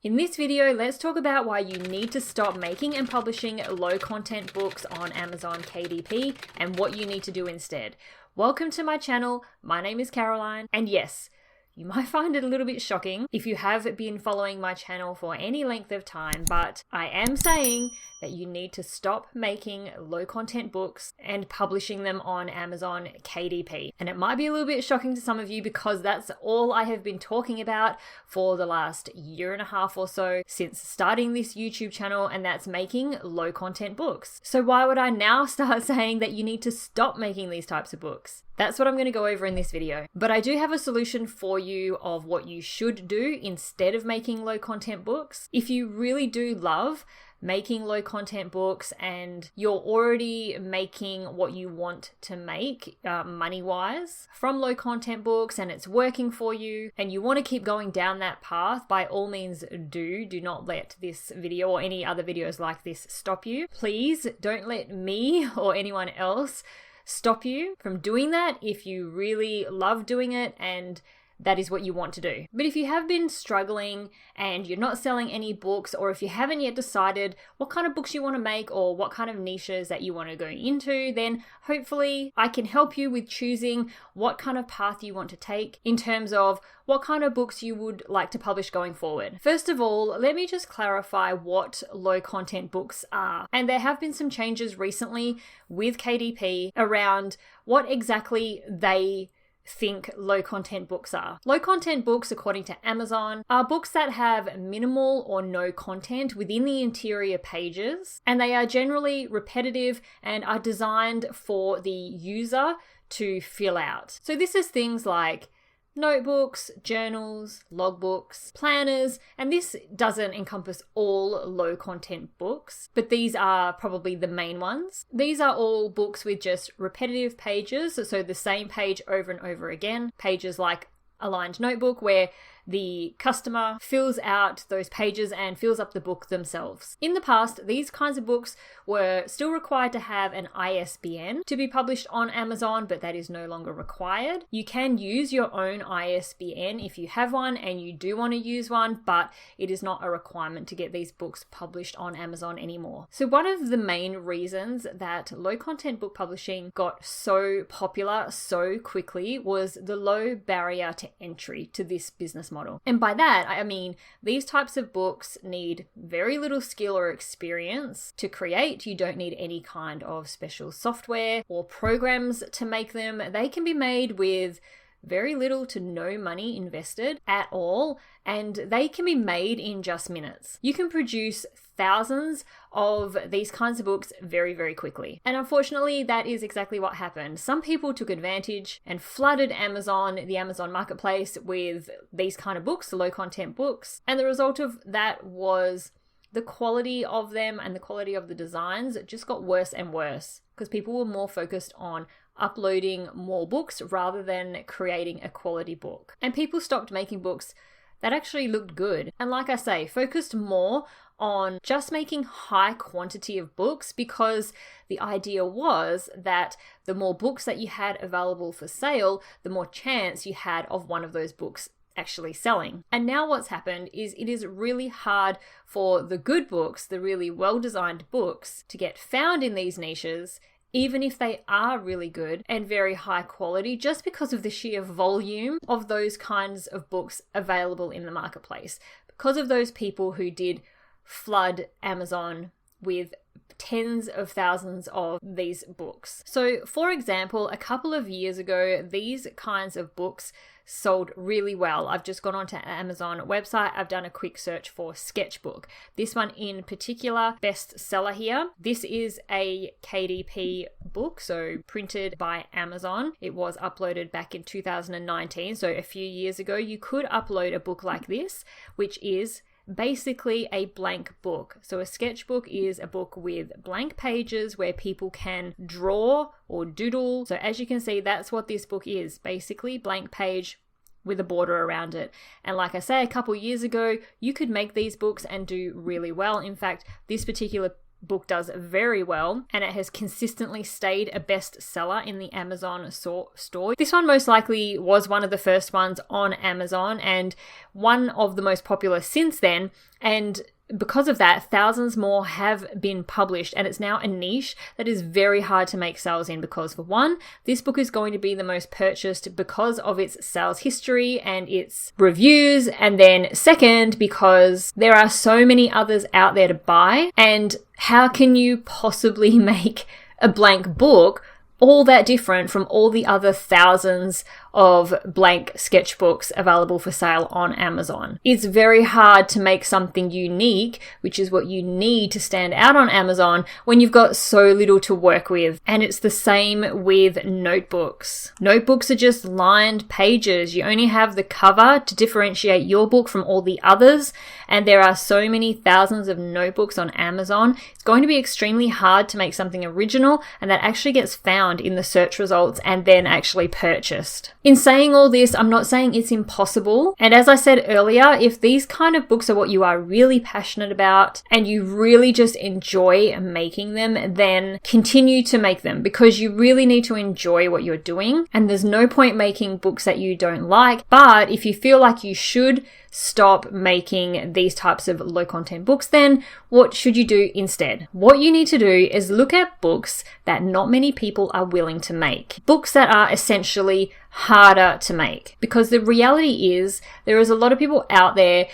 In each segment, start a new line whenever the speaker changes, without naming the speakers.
In this video, let's talk about why you need to stop making and publishing low content books on Amazon KDP and what you need to do instead. Welcome to my channel. My name is Caroline, and yes, you might find it a little bit shocking if you have been following my channel for any length of time, but I am saying that you need to stop making low content books and publishing them on Amazon KDP. And it might be a little bit shocking to some of you because that's all I have been talking about for the last year and a half or so since starting this YouTube channel, and that's making low content books. So why would I now start saying that you need to stop making these types of books? That's what I'm going to go over in this video. But I do have a solution for you of what you should do instead of making low content books. If you really do love making low content books and you're already making what you want to make money wise from low content books and it's working for you and you want to keep going down that path, by all means do not let this video or any other videos like this stop you. Please don't let me or anyone else stop you from doing that if you really love doing it and that is what you want to do. But if you have been struggling and you're not selling any books, or if you haven't yet decided what kind of books you want to make or what kind of niches that you want to go into, then hopefully I can help you with choosing what kind of path you want to take in terms of what kind of books you would like to publish going forward. First of all, let me just clarify what low content books are. And there have been some changes recently with KDP around what exactly they think low content books are. Low content books, according to Amazon, are books that have minimal or no content within the interior pages, and they are generally repetitive and are designed for the user to fill out. So this is things like notebooks, journals, logbooks, planners, and this doesn't encompass all low content books, but these are probably the main ones. These are all books with just repetitive pages, so the same page over and over again. Pages like a lined notebook where the customer fills out those pages and fills up the book themselves. In the past, these kinds of books were still required to have an ISBN to be published on Amazon, but that is no longer required. You can use your own ISBN if you have one and you do want to use one, but it is not a requirement to get these books published on Amazon anymore. So one of the main reasons that low content book publishing got so popular so quickly was the low barrier to entry to this business model. And by that, I mean, these types of books need very little skill or experience to create. You don't need any kind of special software or programs to make them. They can be made with very little to no money invested at all, and they can be made in just minutes. You can produce thousands of these kinds of books very, very quickly. And unfortunately, that is exactly what happened. Some people took advantage and flooded Amazon, the Amazon marketplace, with these kind of books, low content books. And the result of that was the quality of them and the quality of the designs just got worse and worse because people were more focused on uploading more books rather than creating a quality book. And people stopped making books that actually looked good. And like I say, focused more on just making high quantity of books because the idea was that the more books that you had available for sale, the more chance you had of one of those books actually selling. And now what's happened is it is really hard for the good books, the really well-designed books, to get found in these niches, even if they are really good and very high quality, just because of the sheer volume of those kinds of books available in the marketplace. Because of those people who did flood Amazon with tens of thousands of these books. So, for example, a couple of years ago, these kinds of books sold really well. I've just gone onto Amazon website. I've done a quick search for sketchbook. This one in particular, bestseller here. This is a KDP book, so printed by Amazon. It was uploaded back in 2019, so a few years ago. You could upload a book like this, which is basically a blank book. So a sketchbook is a book with blank pages where people can draw or doodle. So as you can see, that's what this book is, basically blank page with a border around it. And like I say, a couple years ago, you could make these books and do really well. In fact, this particular book does very well, and it has consistently stayed a bestseller in the Amazon store. This one most likely was one of the first ones on Amazon and one of the most popular since then, and because of that, thousands more have been published, and it's now a niche that is very hard to make sales in because, for one, this book is going to be the most purchased because of its sales history and its reviews, and then second, because there are so many others out there to buy, and how can you possibly make a blank book all that different from all the other thousands of blank sketchbooks available for sale on Amazon? It's very hard to make something unique, which is what you need to stand out on Amazon, when you've got so little to work with. And it's the same with notebooks. Notebooks are just lined pages. You only have the cover to differentiate your book from all the others, and there are so many thousands of notebooks on Amazon. It's going to be extremely hard to make something original and that actually gets found in the search results and then actually purchased. In saying all this, I'm not saying it's impossible. And as I said earlier, if these kind of books are what you are really passionate about and you really just enjoy making them, then continue to make them, because you really need to enjoy what you're doing. And there's no point making books that you don't like. But if you feel like you should stop making these types of low content books, then what should you do instead? What you need to do is look at books that not many people are willing to make. Books that are essentially harder to make, because the reality is there is a lot of people out there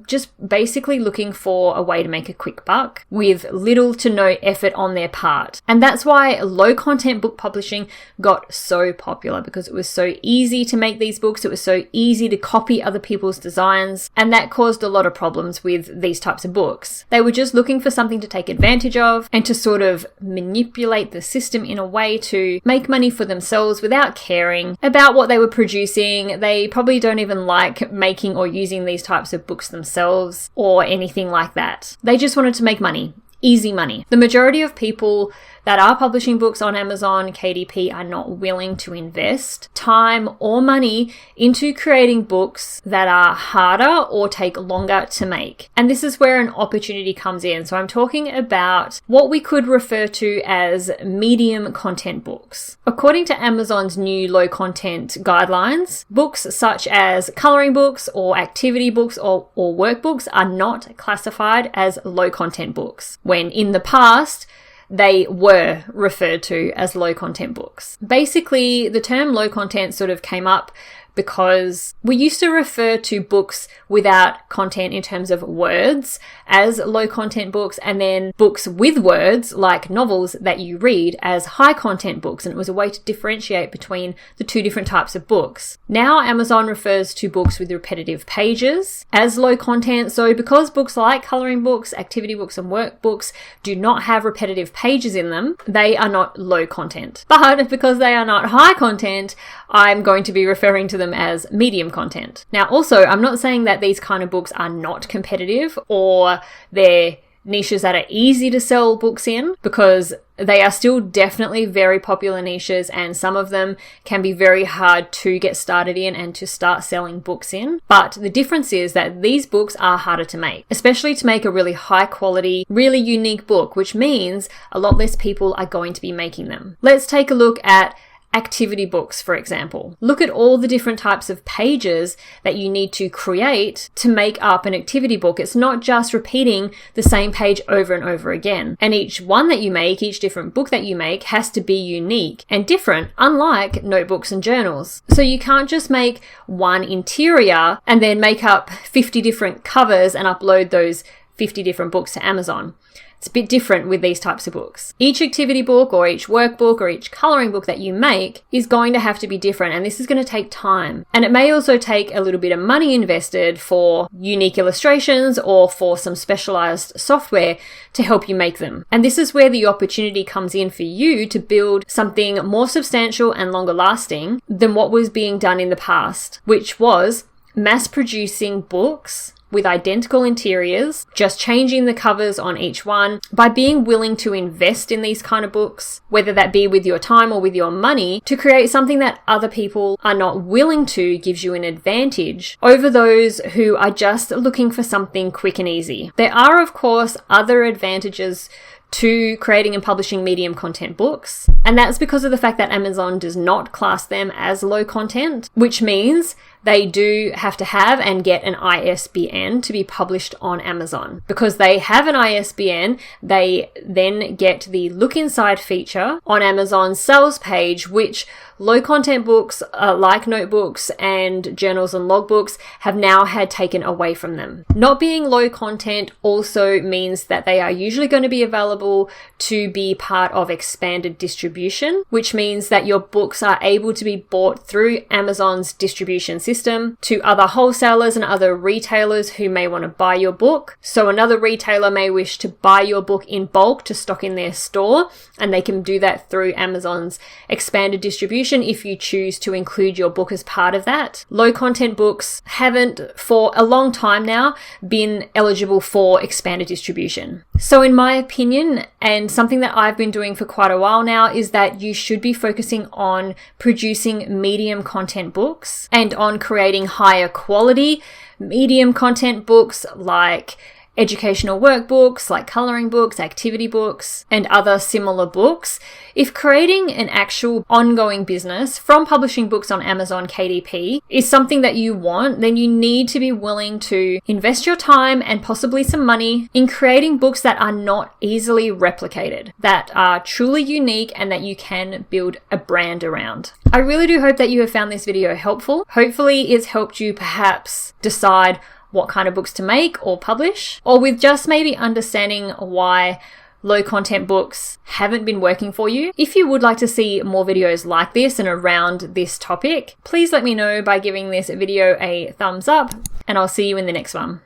just basically looking for a way to make a quick buck with little to no effort on their part. And that's why low content book publishing got so popular, because it was so easy to make these books. It was so easy to copy other people's designs, and that caused a lot of problems with these types of books. They were just looking for something to take advantage of and to sort of manipulate the system in a way to make money for themselves without caring about what they were producing. They probably don't even like making or using these types of books themselves or anything like that. They just wanted to make money. Easy money. The majority of people that are publishing books on Amazon KDP are not willing to invest time or money into creating books that are harder or take longer to make. And this is where an opportunity comes in. So I'm talking about what we could refer to as medium content books. According to Amazon's new low content guidelines, books such as coloring books or activity books or workbooks are not classified as low content books, when in the past they were referred to as low content books. Basically, the term low content sort of came up because we used to refer to books without content in terms of words as low content books, and then books with words like novels that you read as high content books, and it was a way to differentiate between the two different types of books. Now Amazon refers to books with repetitive pages as low content. So because books like coloring books, activity books and workbooks do not have repetitive pages in them, they are not low content. But because they are not high content, I'm going to be referring to them as medium content. Now also, I'm not saying that these kind of books are not competitive or they're niches that are easy to sell books in, because they are still definitely very popular niches, and some of them can be very hard to get started in and to start selling books in. But the difference is that these books are harder to make, especially to make a really high quality, really unique book, which means a lot less people are going to be making them. Let's take a look at activity books, for example. Look at all the different types of pages that you need to create to make up an activity book. It's not just repeating the same page over and over again. And each one that you make, each different book that you make, has to be unique and different, unlike notebooks and journals. So you can't just make one interior and then make up 50 different covers and upload those 50 different books to Amazon. It's a bit different with these types of books. Each activity book or each workbook or each coloring book that you make is going to have to be different, and this is going to take time. And it may also take a little bit of money invested for unique illustrations or for some specialized software to help you make them. And this is where the opportunity comes in for you to build something more substantial and longer lasting than what was being done in the past, which was mass producing books with identical interiors, just changing the covers on each one. By being willing to invest in these kind of books, whether that be with your time or with your money, to create something that other people are not willing to, gives you an advantage over those who are just looking for something quick and easy. There are, of course, other advantages to creating and publishing medium content books. And that's because of the fact that Amazon does not class them as low content, which means they do have to have and get an ISBN to be published on Amazon. Because they have an ISBN, they then get the Look Inside feature on Amazon's sales page, which low content books like notebooks and journals and logbooks have now had taken away from them. Not being low content also means that they are usually going to be available to be part of expanded distribution, which means that your books are able to be bought through Amazon's distribution system to other wholesalers and other retailers who may want to buy your book. So another retailer may wish to buy your book in bulk to stock in their store, and they can do that through Amazon's expanded distribution if you choose to include your book as part of that. Low content books haven't for a long time now been eligible for expanded distribution. So in my opinion, and something that I've been doing for quite a while now, is that you should be focusing on producing medium content books and on creating higher quality medium content books like educational workbooks, like coloring books, activity books, and other similar books. If creating an actual ongoing business from publishing books on Amazon KDP is something that you want, then you need to be willing to invest your time and possibly some money in creating books that are not easily replicated, that are truly unique and that you can build a brand around. I really do hope that you have found this video helpful. Hopefully it's helped you perhaps decide what kind of books to make or publish, or with just maybe understanding why low content books haven't been working for you. If you would like to see more videos like this and around this topic, please let me know by giving this video a thumbs up, and I'll see you in the next one.